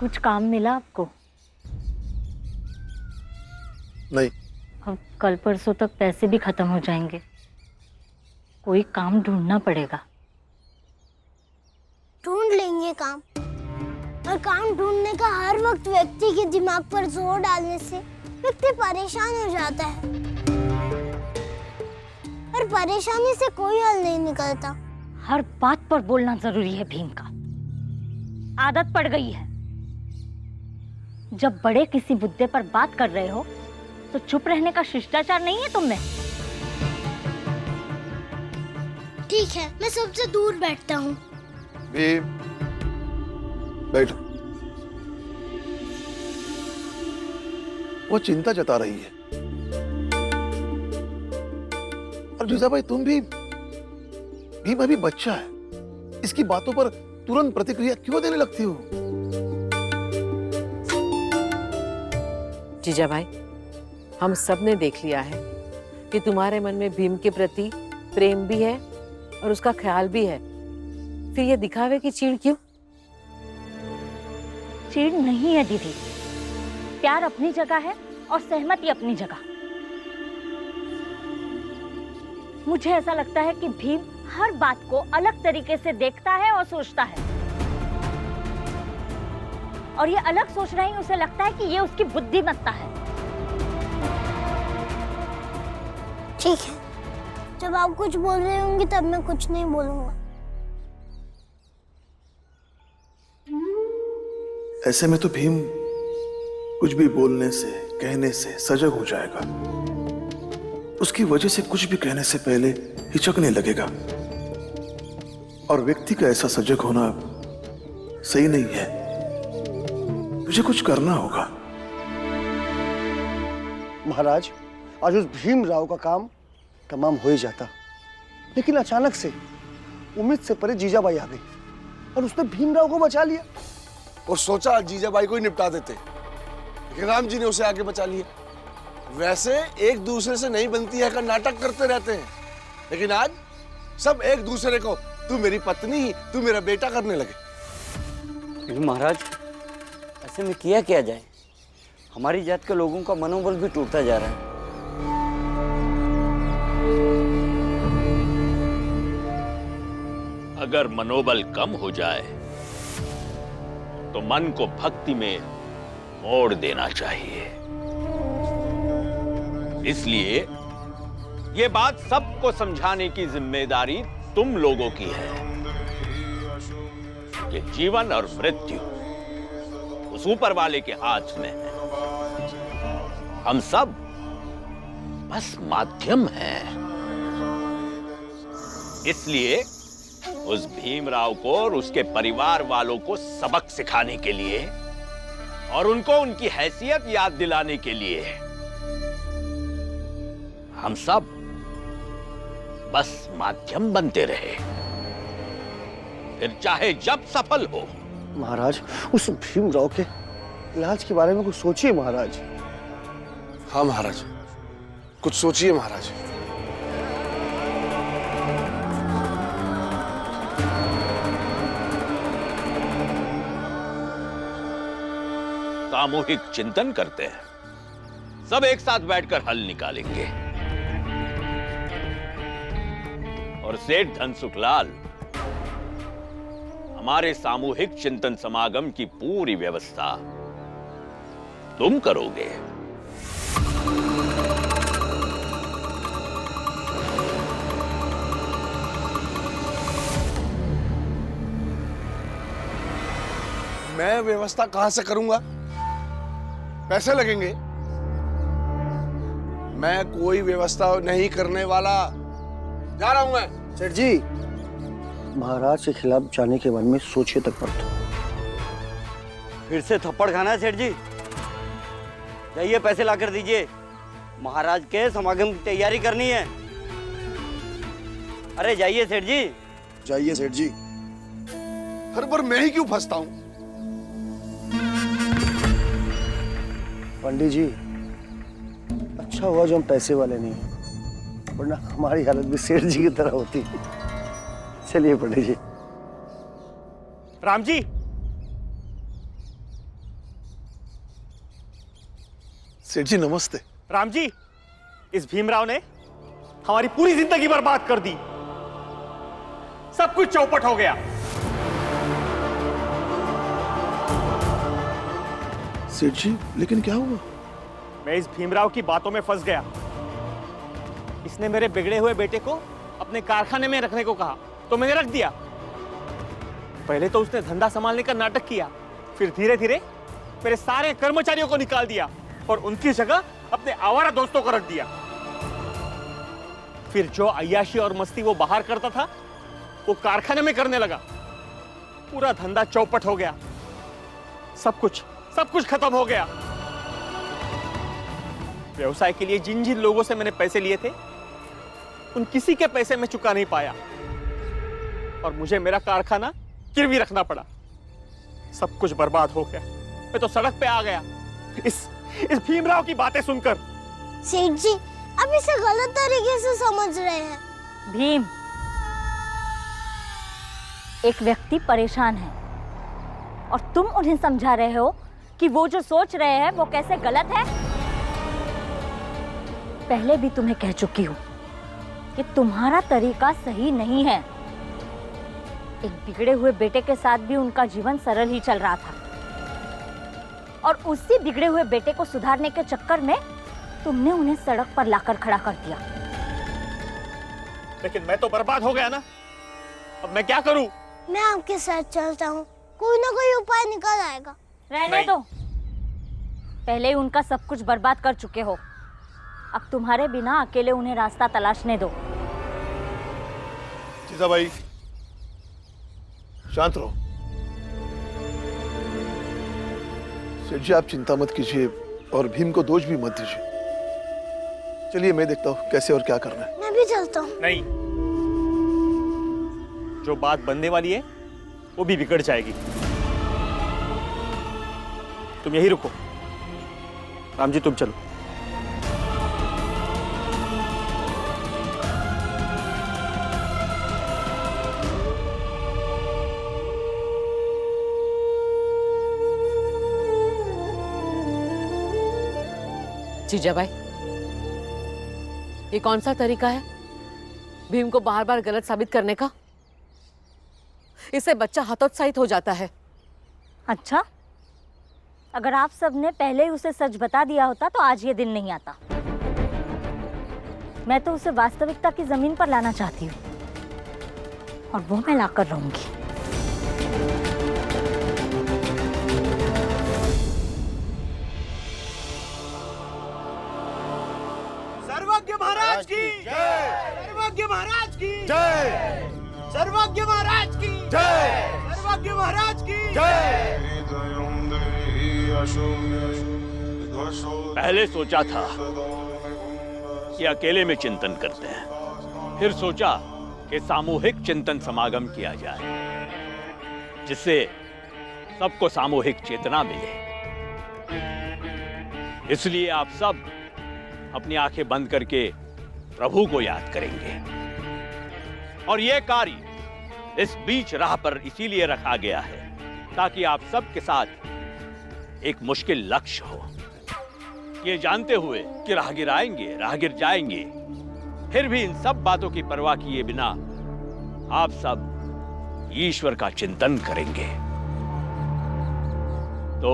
कुछ काम मिला आपको? नहीं। अब कल परसों तक पैसे भी खत्म हो जाएंगे, कोई काम ढूंढना पड़ेगा। ढूंढ लेंगे काम, और काम ढूंढने का हर वक्त व्यक्ति के दिमाग पर जोर डालने से व्यक्ति परेशान हो जाता है, और परेशानी से कोई हल नहीं निकलता। हर बात पर बोलना जरूरी है भीम का, आदत पड़ गई है। जब बड़े किसी मुद्दे पर बात कर रहे हो तो चुप रहने का शिष्टाचार नहीं है तुम में। ठीक है, मैं सबसे दूर बैठता हूँ। भीम, बैठो। वो चिंता जता रही है। और जीजाबाई, तुम भी, भीम अभी बच्चा है, इसकी बातों पर तुरंत प्रतिक्रिया क्यों देने लगती हो? जीजाबाई, हम सब ने देख लिया है कि तुम्हारे मन में भीम के प्रति प्रेम भी है और उसका ख्याल भी है, फिर ये दिखावे की चीड़ क्यों? चीड़ नहीं है दीदी, प्यार अपनी जगह है और सहमति अपनी जगह। मुझे ऐसा लगता है कि भीम हर बात को अलग तरीके से देखता है और सोचता है, और ये अलग सोचना ही उसे लगता है कि ये उसकी बुद्धिमत्ता है। ठीक है, जब आप कुछ बोल रहे होंगे तब मैं कुछ नहीं बोलूंगा। ऐसे में तो भीम कुछ भी बोलने से, कहने से सजग हो जाएगा। उसकी वजह से कुछ भी कहने से पहले हिचकने लगेगा, और व्यक्ति का ऐसा सजग होना सही नहीं है। मुझे कुछ करना होगा। महाराज, आज उस भीम राव का काम तमाम हो ही जाता, लेकिन अचानक से उम्मीद से परे जीजाबाई आ गई और उसने भीम राव को बचा लिया। और सोचा जीजाबाई को ही निपटा देते, लेकिन राम जी ने उसे आगे बचा लिया। वैसे एक दूसरे से नहीं बनती है का नाटक करते रहते हैं, लेकिन आज सब एक दूसरे को तू मेरी पत्नी, तू मेरा बेटा करने लगे। लेकिन महाराज, ऐसे में किया क्या जाए? हमारी जात के लोगों का मनोबल भी टूटता जा रहा है। अगर मनोबल कम हो जाए तो मन को भक्ति में मोड़ देना चाहिए। इसलिए ये बात सबको समझाने की जिम्मेदारी तुम लोगों की है कि जीवन और मृत्यु उस ऊपर वाले के हाथ में है। हम सब बस माध्यम हैं। इसलिए उस भीमराव को और उसके परिवार वालों को सबक सिखाने के लिए और उनको उनकी हैसियत याद दिलाने के लिए हम सब बस माध्यम बनते रहे, फिर चाहे जब सफल हो। महाराज, उस भीम राव के इलाज के बारे में कुछ सोचिए महाराज। हाँ महाराज, कुछ सोचिए महाराज। सामूहिक चिंतन करते हैं, सब एक साथ बैठकर हल निकालेंगे। और सेठ धनसुखलाल, हमारे सामूहिक चिंतन समागम की पूरी व्यवस्था तुम करोगे। मैं व्यवस्था कहां से करूंगा? पैसे लगेंगे। मैं कोई व्यवस्था नहीं करने वाला, जा रहा हूं मैं। सेठ जी, महाराज के खिलाफ जाने के बारे में सोचिए तक मत। फिर से थप्पड़ खाना है सेठ जी? जाइए पैसे लाकर दीजिए, महाराज के समागम की तैयारी करनी है। अरे जाइए सेठ जी। जाइए सेठ जी। हर बार मैं ही क्यों फंसता हूं? पंडित जी, अच्छा हुआ जो हम पैसे वाले नहीं हैं, वरना हमारी हालत भी सेठ जी की तरह होती। चलिए पंडित जी। राम जी, सेठ जी नमस्ते। राम जी, इस भीमराव ने हमारी पूरी जिंदगी बर्बाद कर दी। सब कुछ चौपट हो गया। सेठ जी लेकिन क्या हुआ? मैं इस भीमराव की बातों में फंस गया। इसने मेरे बिगड़े हुए बेटे को अपने कारखाने में रखने को कहा, तो मैंने रख दिया। पहले तो उसने धंधा संभालने का नाटक किया, फिर धीरे धीरे मेरे सारे कर्मचारियों को निकाल दिया और उनकी जगह अपने आवारा दोस्तों को रख दिया। फिर जो अय्याशी और मस्ती वो बाहर करता था, वो कारखाने में करने लगा। पूरा धंधा चौपट हो गया। सब कुछ खत्म हो गया। व्यवसाय के लिए जिन जिन लोगों से मैंने पैसे लिए थे, उन किसी के पैसे मैं चुका नहीं पाया और मुझे मेरा कारखाना गिरवी रखना पड़ा। सब कुछ बर्बाद हो गया। मैं तो सड़क पे आ गया इस भीमराव की बातें सुनकर। सेठ जी आप इसे गलत तरीके से समझ रहे हैं। भीम, एक व्यक्ति परेशान है और तुम उन्हें समझा रहे हो कि वो जो सोच रहे हैं वो कैसे गलत है। पहले भी तुम्हें कह चुकी हूं कि तुम्हारा तरीका सही नहीं है। एक बिगड़े हुए बेटे के साथ भी उनका जीवन सरल ही चल रहा था और उसी बिगड़े हुए बेटे को सुधारने के चक्कर में तुमने उन्हें सड़क पर लाकर खड़ा कर दिया। लेकिन मैं तो बर्बाद हो गया ना, अब मैं क्या करूं? मैं आपके साथ चलता हूँ, कोई ना कोई उपाय निकल आएगा। रहने दो, पहले ही उनका सब कुछ बर्बाद कर चुके हो। अब तुम्हारे बिना अकेले उन्हें रास्ता तलाशने दो। जीजाबाई शांत रहो। सेठ जी आप चिंता मत कीजिए और भीम को दोष भी मत दीजिए। चलिए मैं देखता हूँ कैसे और क्या करना है। मैं भी चलता हूँ। नहीं, जो बात बनने वाली है वो भी बिगड़ जाएगी। तुम यही रुको। राम जी तुम चलो। जीजाबाई, ये कौन सा तरीका है भीम को बार बार गलत साबित करने का? इससे बच्चा हतोत्साहित हो जाता है। अच्छा, अगर आप सबने पहले ही उसे सच बता दिया होता तो आज ये दिन नहीं आता। मैं तो उसे वास्तविकता की जमीन पर लाना चाहती हूँ और वो मैं लाकर रहूंगी। सर्वज्ञ महाराज की जय। सर्वज्ञ महाराज की जय। सर्वज्ञ महाराज की जय। सर्वज्ञ महाराज की जय। पहले सोचा था कि अकेले में चिंतन करते हैं, फिर सोचा कि सामूहिक चिंतन समागम किया जाए जिससे सबको सामूहिक चेतना मिले। इसलिए आप सब अपनी आंखें बंद करके प्रभु को याद करेंगे और यह कार्य इस बीच राह पर इसीलिए रखा गया है ताकि आप सब के साथ एक मुश्किल लक्ष्य हो। ये जानते हुए कि राहगीर आएंगे, राहगीर जाएंगे, फिर भी इन सब बातों की परवाह किए बिना आप सब ईश्वर का चिंतन करेंगे। तो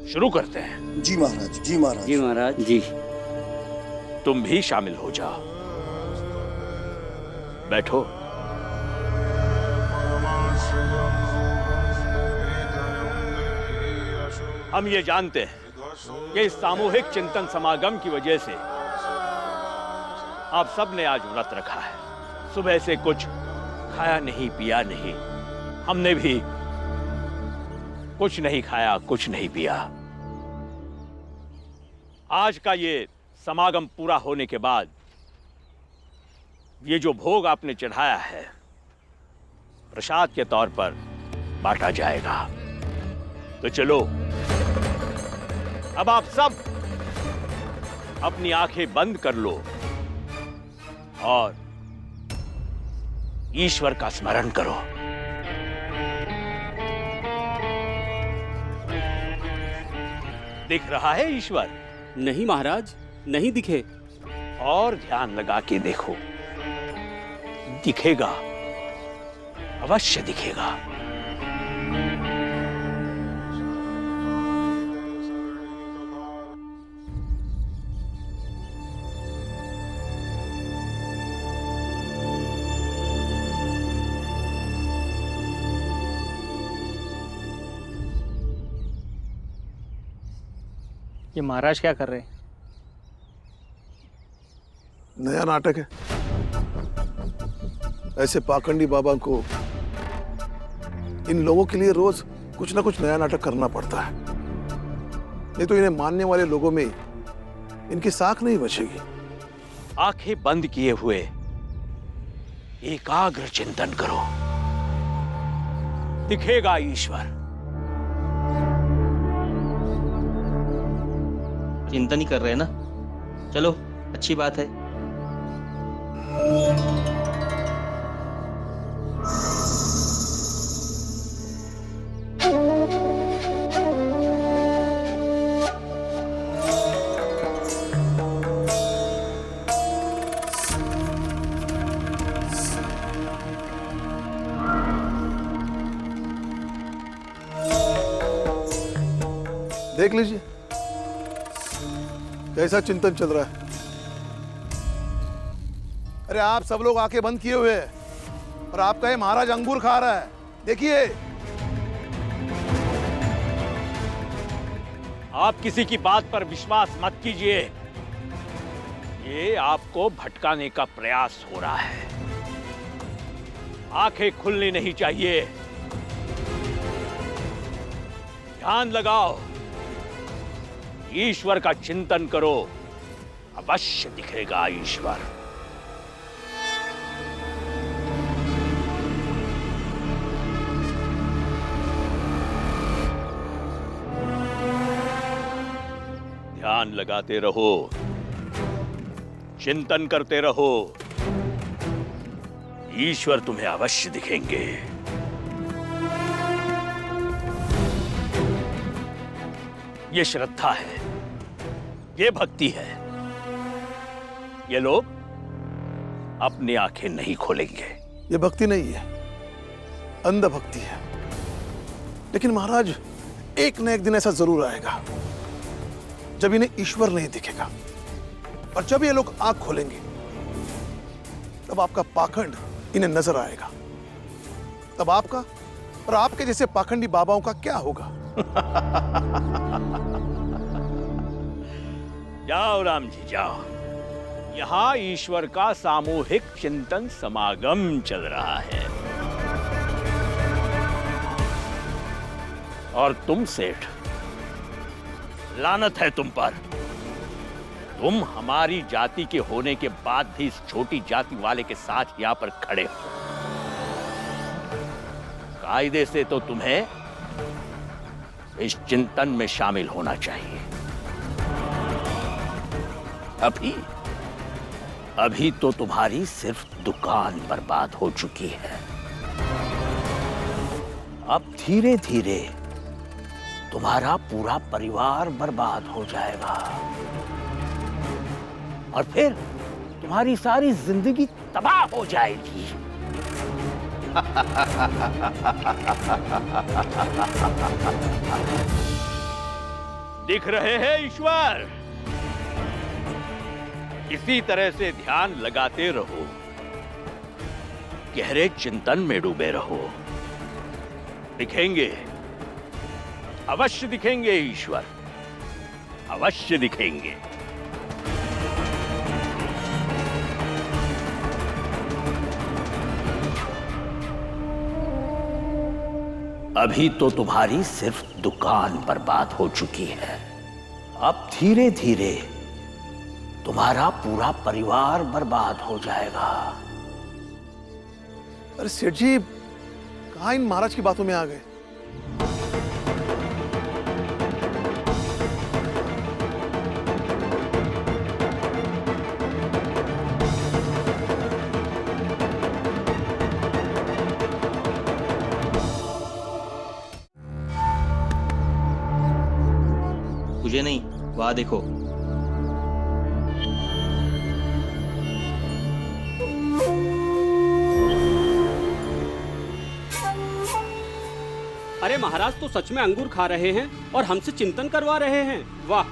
शुरू करते हैं। जी महाराज, जी महाराज। जी महाराज जी। तुम भी शामिल हो जाओ। बैठो। हम ये जानते हैं कि इस सामूहिक चिंतन समागम की वजह से आप सब ने आज व्रत रखा है। सुबह से कुछ खाया नहीं, पिया नहीं। हमने भी कुछ नहीं खाया, कुछ नहीं पिया। आज का ये समागम पूरा होने के बाद ये जो भोग आपने चढ़ाया है प्रसाद के तौर पर बांटा जाएगा। तो चलो अब आप सब अपनी आंखें बंद कर लो और ईश्वर का स्मरण करो। दिख रहा है ईश्वर? नहीं महाराज, नहीं दिखे। और ध्यान लगा के देखो, दिखेगा, अवश्य दिखेगा। ये महाराज क्या कर रहे हैं? नया नाटक है। ऐसे पाखंडी बाबा को इन लोगों के लिए रोज कुछ ना कुछ नया नाटक करना पड़ता है, नहीं तो इन्हें मानने वाले लोगों में इनकी साख नहीं बचेगी। आंखें बंद किए हुए एकाग्र चिंतन करो, दिखेगा ईश्वर। चिंतन ही कर रहे हैं ना, चलो अच्छी बात है। देख लीजिए कैसा चिंतन चल रहा है। अरे आप सब लोग आंखें बंद किए हुए हैं और आपका ये महाराज अंगूर खा रहा है, देखिए। आप किसी की बात पर विश्वास मत कीजिए, ये आपको भटकाने का प्रयास हो रहा है। आंखें खुलनी नहीं चाहिए, ध्यान लगाओ, ईश्वर का चिंतन करो, अवश्य दिखेगा ईश्वर। ध्यान लगाते रहो, चिंतन करते रहो, ईश्वर तुम्हें अवश्य दिखेंगे। ये श्रद्धा है, ये भक्ति है। ये लोग अपनी आंखें नहीं खोलेंगे। ये भक्ति नहीं है, अंध भक्ति है। लेकिन महाराज, एक न एक दिन ऐसा जरूर आएगा जब इन्हें ईश्वर नहीं दिखेगा, और जब ये लोग आंख खोलेंगे तब आपका पाखंड इन्हें नजर आएगा। तब आपका और आपके जैसे पाखंडी बाबाओं का क्या होगा? जाओ राम जी जाओ, यहां ईश्वर का सामूहिक चिंतन समागम चल रहा है। और तुम सेठ, लानत है तुम पर। तुम हमारी जाति के होने के बाद भी इस छोटी जाति वाले के साथ यहां पर खड़े हो। कायदे से तो तुम्हें इस चिंतन में शामिल होना चाहिए। अभी तो तुम्हारी सिर्फ दुकान बर्बाद हो चुकी है। अब धीरे धीरे तुम्हारा पूरा परिवार बर्बाद हो जाएगा, और फिर तुम्हारी सारी जिंदगी तबाह हो जाएगी। दिख रहे हैं ईश्वर? इसी तरह से ध्यान लगाते रहो, गहरे चिंतन में डूबे रहो। दिखेंगे, अवश्य दिखेंगे ईश्वर, अवश्य दिखेंगे। अभी तो तुम्हारी सिर्फ दुकान बर्बाद हो चुकी है। अब धीरे धीरे तुम्हारा पूरा परिवार बर्बाद हो जाएगा। अरे सेठ जी, कहाँ इन महाराज की बातों में आ गए? मुझे नहीं, वहां देखो। अरे महाराज तो सच में अंगूर खा रहे हैं और हमसे चिंतन करवा रहे हैं। वाह!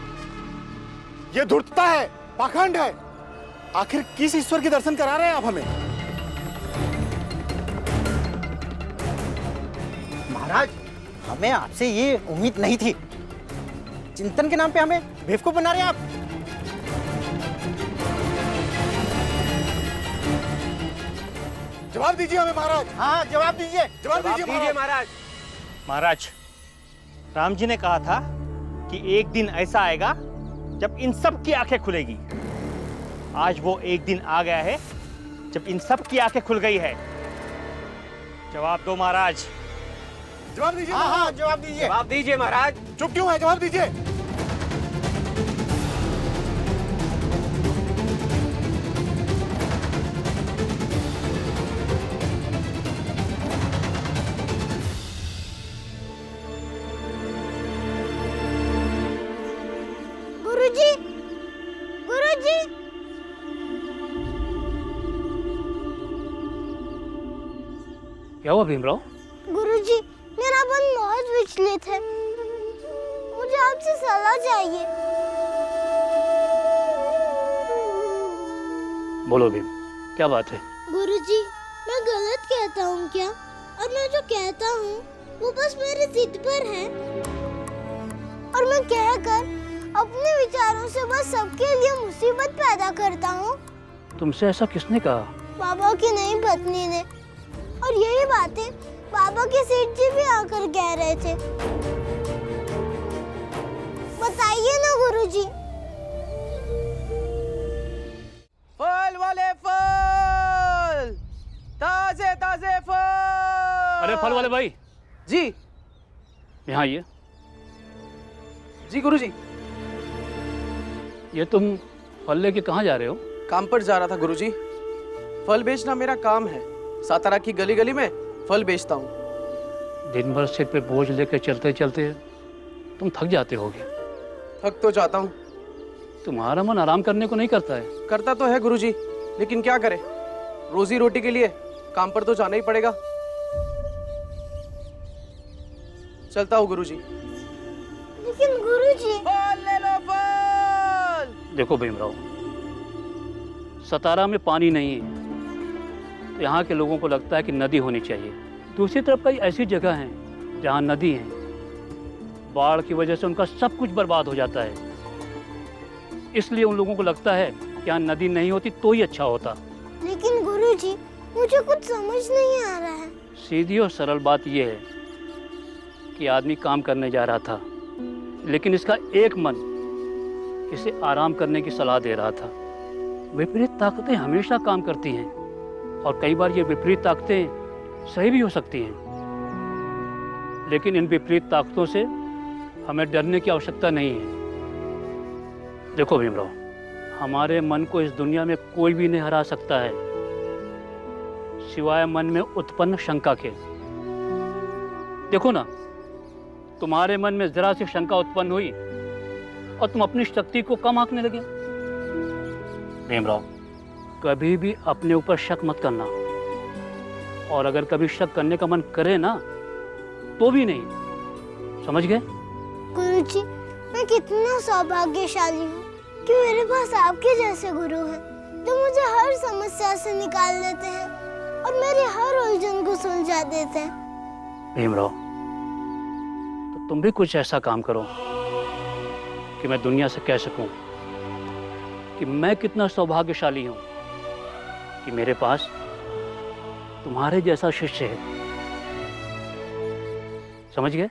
ये धूर्तता है, पाखंड है। आखिर किस ईश्वर के दर्शन करा रहे हैं आप हमें? महाराज, हमें आपसे ये उम्मीद नहीं थी। चिंतन के नाम पे हमें बेवकूफ बना रहे हैं आप। जवाब दीजिए हमें महाराज। हाँ, जवाब दीजिए। जवाब दीजिए महाराज। महाराज, राम जी ने कहा था कि एक दिन ऐसा आएगा जब इन सब की आंखें खुलेगी। आज वो एक दिन आ गया है जब इन सब की आंखें खुल गई है। जवाब दो महाराज। जवाब दीजिए। हाँ, जवाब दीजिए। जवाब दीजिए महाराज। चुप क्यों है? जवाब दीजिए। गुरुजी, गुरुजी, क्या हुआ भीमराव? गुरुजी, मेरा मन बहुत विचलित है। मुझे आपसे सलाह चाहिए। बोलो भीम, क्या बात है? गुरुजी, मैं गलत कहता हूँ क्या? और मैं जो कहता हूँ वो बस मेरी जिद पर है। और मैं कहकर अपने विचारों से बस सबके लिए मुसीबत पैदा करता हूँ। तुमसे ऐसा किसने कहा? बाबा की नई पत्नी ने। और यही बातें बाबा के सेठ जी भी आकर कह रहे थे। बताइए ना गुरुजी। फल वाले फल, ताजे ताजे फल। अरे फल वाले भाई जी। यहाँ आइए। जी गुरुजी। ये तुम फल लेके कहाँ जा रहे हो? काम पर जा रहा था गुरुजी। फल बेचना मेरा काम है। सातारा की गली गली में फल बेचता हूँ। दिन भर सिर पे बोझ लेके चलते चलते तुम थक जाते होगे। थक तो जाता हूँ। तुम्हारा मन आराम करने को नहीं करता है? करता तो है गुरुजी, लेकिन क्या करे, रोजी रोटी के लिए काम पर तो जाना ही पड़ेगा। चलता हूँ गुरुजी। लेकिन गुरुजी। फल ले लो फल। देखो भीमराव, सतारा में पानी नहीं है तो यहाँ के लोगों को लगता है कि नदी होनी चाहिए। दूसरी तरफ कई ऐसी जगह हैं जहाँ नदी है, बाढ़ की वजह से उनका सब कुछ बर्बाद हो जाता है। इसलिए उन लोगों को लगता है कि यहाँ नदी नहीं होती तो ही अच्छा होता। लेकिन गुरुजी, मुझे कुछ समझ नहीं आ रहा है। सीधी और सरल बात यह है कि आदमी काम करने जा रहा था, लेकिन इसका एक मन इसे आराम करने की सलाह दे रहा था। विपरीत ताकतें हमेशा काम करती हैं और कई बार ये विपरीत ताकतें सही भी हो सकती हैं, लेकिन इन विपरीत ताकतों से हमें डरने की आवश्यकता नहीं है। देखो भीमराव, हमारे मन को इस दुनिया में कोई भी नहीं हरा सकता है सिवाय मन में उत्पन्न शंका के। देखो ना, तुम्हारे मन में जरा सी शंका उत्पन्न हुई और तुम अपनी शक्ति को कम आंकने लगे। भीमराव, कभी भी अपने ऊपर शक मत करना, और अगर कभी शक करने का मन करे ना तो भी नहीं। समझ गए? गुरुजी, मैं कितना सौभाग्यशाली हूँ कि मेरे पास आपके जैसे गुरु हैं जो मुझे हर समस्या से निकाल देते हैं और मेरी हर उलझन को सुलझा देते हैं। भीमराव, तो तुम भी कुछ ऐसा काम करो कि मैं दुनिया से कह सकूं कि मैं कितना सौभाग्यशाली हूं कि मेरे पास तुम्हारे जैसा शिष्य है। समझ गए?